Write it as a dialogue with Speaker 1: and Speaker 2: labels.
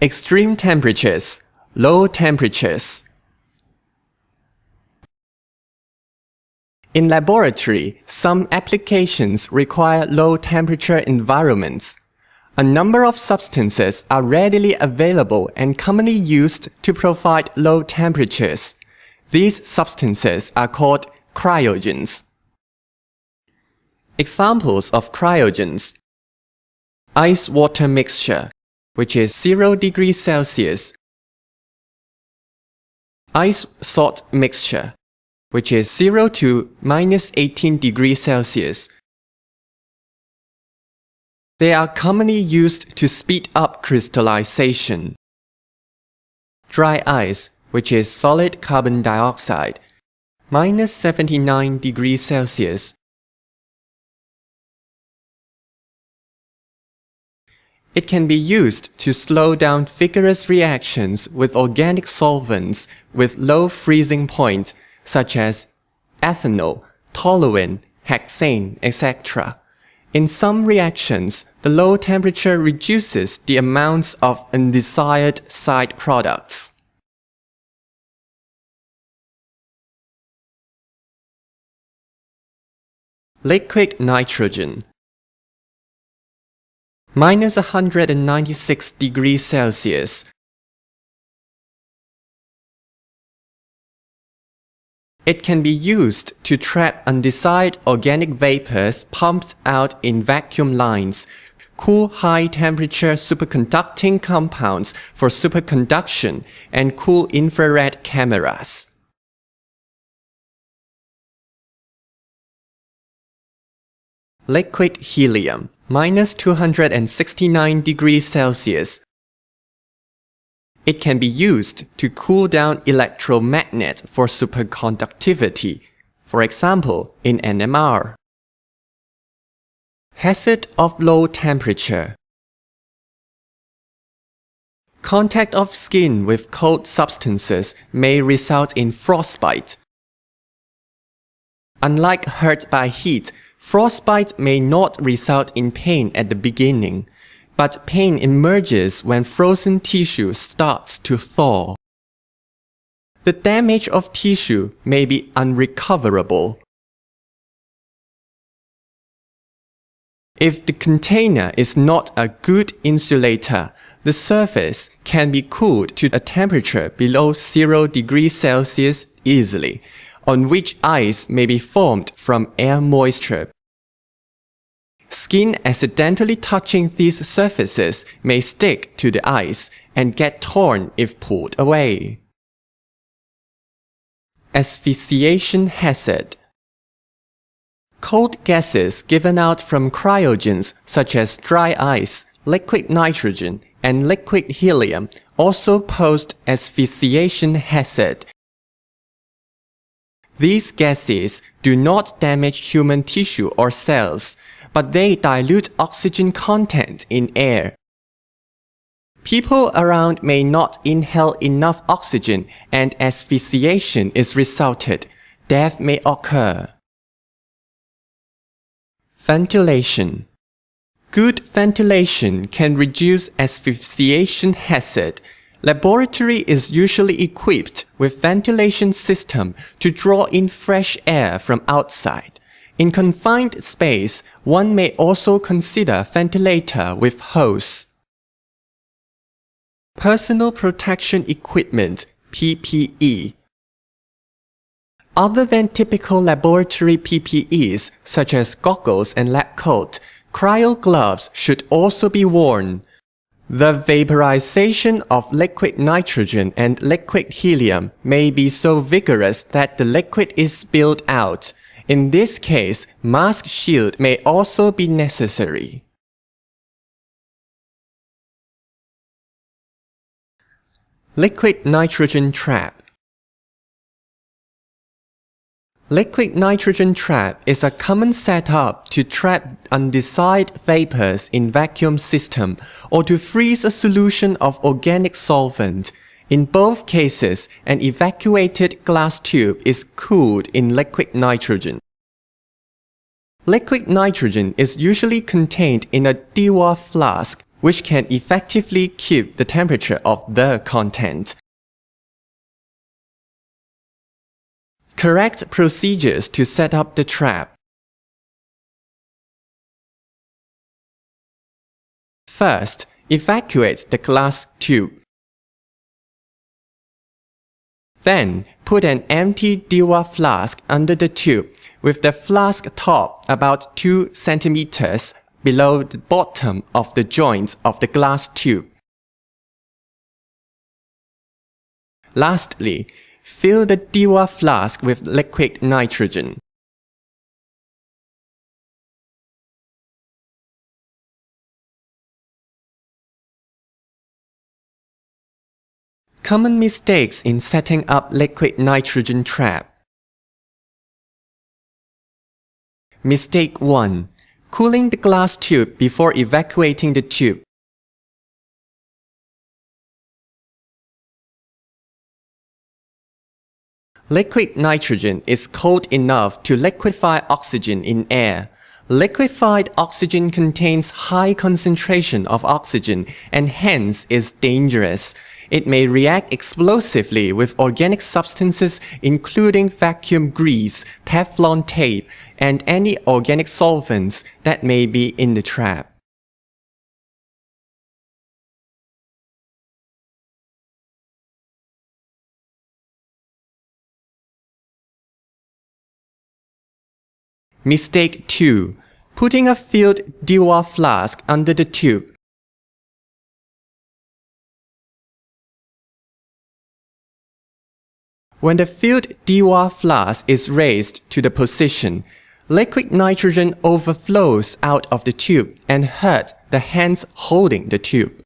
Speaker 1: Extreme temperatures, low temperatures. In laboratory, some applications require low-temperature environments. A number of substances are readily available and commonly used to provide low temperatures. These substances are called cryogens. Examples of cryogens: ice-water mixture, which is 0 degrees Celsius; ice-salt mixture, which is 0 to -18 degrees Celsius. They are commonly used to speed up crystallization. Dry ice, which is solid carbon dioxide, -79 degrees Celsius. It can be used to slow down vigorous reactions with organic solvents with low freezing point, such as ethanol, toluene, hexane, etc. In some reactions, the low temperature reduces the amounts of undesired side products. Liquid nitrogen, -196 degrees Celsius. It can be used to trap undesired organic vapors pumped out in vacuum lines, cool high-temperature superconducting compounds for superconduction, and cool infrared cameras. Liquid helium, -269 degrees Celsius. It can be used to cool down electromagnet for superconductivity, for example, in NMR. Hazard of low temperature. Contact of skin with cold substances may result in frostbite. Unlike hurt by heat, frostbite may not result in pain at the beginning, but pain emerges when frozen tissue starts to thaw. The damage of tissue may be unrecoverable. If the container is not a good insulator, the surface can be cooled to a temperature below 0 degrees Celsius easily, on which ice may be formed from air moisture. Skin accidentally touching these surfaces may stick to the ice and get torn if pulled away. Asphyxiation hazard. Cold gases given out from cryogens such as dry ice, liquid nitrogen, and liquid helium also pose asphyxiation hazard. These gases do not damage human tissue or cells, but they dilute oxygen content in air. People around may not inhale enough oxygen and asphyxiation is resulted. Death may occur. Ventilation. Good ventilation can reduce asphyxiation hazard. Laboratory is usually equipped with ventilation system to draw in fresh air from outside. In confined space, one may also consider ventilator with hose. Personal protection equipment, PPE. Other than typical laboratory PPEs, such as goggles and lab coat, cryo gloves should also be worn. The vaporization of liquid nitrogen and liquid helium may be so vigorous that the liquid is spilled out. In this case, mask shield may also be necessary. Liquid nitrogen trap. Liquid nitrogen trap is a common setup to trap undesired vapors in vacuum system or to freeze a solution of organic solvent. In both cases, an evacuated glass tube is cooled in liquid nitrogen. Liquid nitrogen is usually contained in a Dewar flask which can effectively keep the temperature of the content. Correct procedures to set up the trap. First, evacuate the glass tube. Then, put an empty Diwa flask under the tube with the flask top about 2 cm below the bottom of the joints of the glass tube. Lastly, fill the Diwa flask with liquid nitrogen. Common mistakes in setting up liquid nitrogen trap. Mistake 1. Cooling the glass tube before evacuating the tube. Liquid nitrogen is cold enough to liquefy oxygen in air. Liquefied oxygen contains high concentration of oxygen and hence is dangerous. It may react explosively with organic substances including vacuum grease, Teflon tape, and any organic solvents that may be in the trap. Mistake 2. Putting a filled Diwa flask under the tube. When the filled Diwa flask is raised to the position, liquid nitrogen overflows out of the tube and hurts the hands holding the tube.